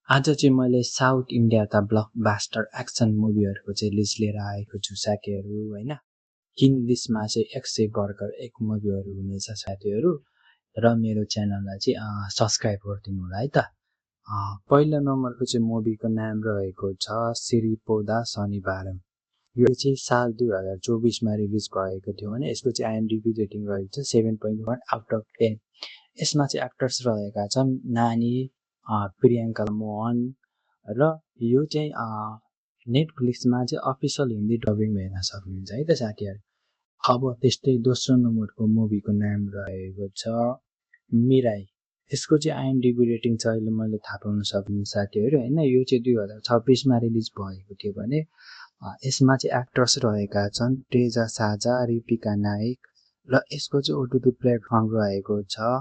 आज चाहिँ मैले साउथ इन्डियाका ब्लकबस्टर एक्सन मुभीहरूको चाहिँ लिस्ट लिएर आएको छु साथीहरू हैन। किन लिस्टमा चाहिँ 100 गरकर एक मुभीहरू हुनेछ साथीहरू र मेरो च्यानललाई चाहिँ सब्स्क्राइब गरिदिनु होला है त। पहिलो नम्बरको चाहिँ मुभीको नाम रहेको छ सिरिपोदा शनिबारम। यो चाहिँ साल 2024 मा रिलिज भएको थियो भने यसको चाहिँ आइएमडिबी रेटिङ रहेको छ 7.1 आउट अफ 10। यसमा चाहिँ एक्टर्स रहेका छन् नानी, प्रियङ्का मोहन र यो चाहिँ नेटफ्लिक्समा चाहिँ अफिसियल हिन्दी डबिङ हेर्न सक्नुहुन्छ है त साथीहरू। अब त्यस्तै दोस्रो नम्बरको मुभीको नाम रहेको छ मिराई। यसको चाहिँ आइएमडिबी रेटिङ छ अहिले मैले थाहा पाउन सक्नुहुन्छ साथीहरू हैन। यो चाहिँ 2026 मा रिलिज भएको थियो भने यसमा चाहिँ एक्टर्स रहेका छन् तेजा साझा, रिपिका नाइक र यसको चाहिँ ओटिटी प्लेटफर्म रहेको छ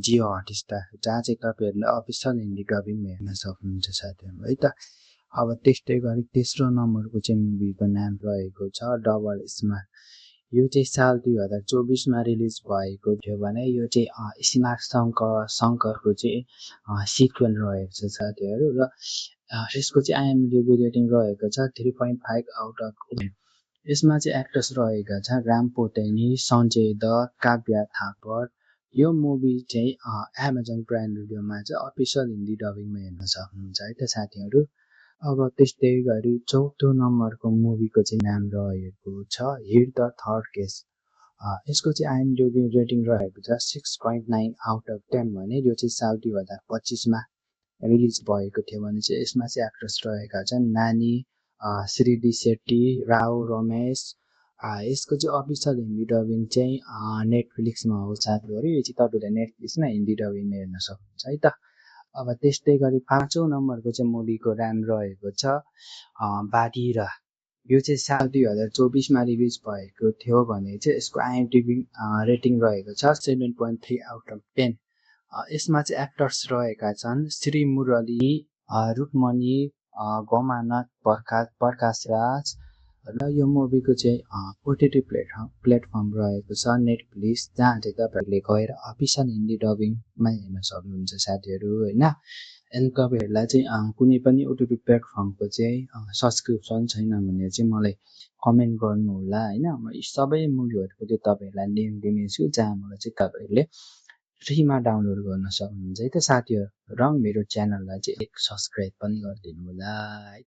जियो हटस्टार, जहाँ चाहिँ तपाईँहरूले अफिसियल हिन्दी डबिङ हेर्न सक्नुहुन्छ साथीहरू है त। अब त्यस्तै गरी तेस्रो नम्बरको चाहिँ मुभीको नाम रहेको छ डबल स्मार्ट। यो चाहिँ साल 2024 मा रिलिज भएको थियो भने यो चाहिँ स्मार्ट शङ्करको चाहिँ सिक्वेल रहेको छ साथीहरू र यसको चाहिँ आइएमडिबी रेटिङ रहेको छ 3.5 आउट अफ 10। यसमा चाहिँ एक्टर्स रहेका छन् राम पोतेनी, सञ्जय दत्त, काव्या थापर। यो मुभी चाहिँ एमाजोन प्राइम भिडियोमा चाहिँ अफिसियल हिन्दी डबिङमा हेर्न सक्नुहुन्छ है त साथीहरू। अब त्यस्तै गरी चौथो नम्बरको मुभीको चाहिँ नाम रहेको छ हिट द थर्ड केस। यसको चाहिँ आइएमडिबी रेटिङ रहेको छ 6.9 आउट अफ 10 भने यो चाहिँ साल 2025 मा रिलिज भएको थियो भने चाहिँ यसमा चाहिँ एक्ट्रेस रहेका छन् नानी, श्रीदी शेट्टी, राव रमेश। यसको चाहिँ अफिसियल हिन्दी डबिङ चाहिँ नेटफ्लिक्समा हो साथीहरू। यो चाहिँ तपाईँले नेटफ्लिक्समा हिन्दी डबिङमा हेर्न सक्नुहुन्छ है त। अब त्यस्तै गरी पाँचौं नम्बरको चाहिँ मुभीको नाम रहेको छ बाधिरा। यो चाहिँ साल 2024 मा रिलिज भएको थियो भने चाहिँ यसको आइएमडिबी रेटिङ रहेको छ 7.3 आउट अफ 10। यसमा चाहिँ एक्टर्स रहेका छन् श्री मुरली, रुक्मणी, गमानक, प्रकाश राज र यो मुभीको चाहिँ ओटिटी प्लेटफर्म रहेको छ नेटफ्लिक्स, जहाँ चाहिँ तपाईँहरूले गएर अफिसियल हिन्दी डबिङमा हेर्न सक्नुहुन्छ साथीहरू हैन। अनि तपाईँहरूलाई चाहिँ कुनै पनि ओटिटी प्लेटफर्मको चाहिँ सब्सक्रिप्सन छैन भने चाहिँ मलाई कमेन्ट गर्नु होला हैन। म यी सबै मुभीहरूको चाहिँ तपाईँहरूलाई लिङ्क दिनेछु, जहाँबाट चाहिँ तपाईँहरूले फ्रीमा डाउनलोड गर्न सक्नुहुन्छ है त साथीहरू। र मेरो च्यानललाई चाहिँ एक सब्स्क्राइब पनि गरिदिनु होला है।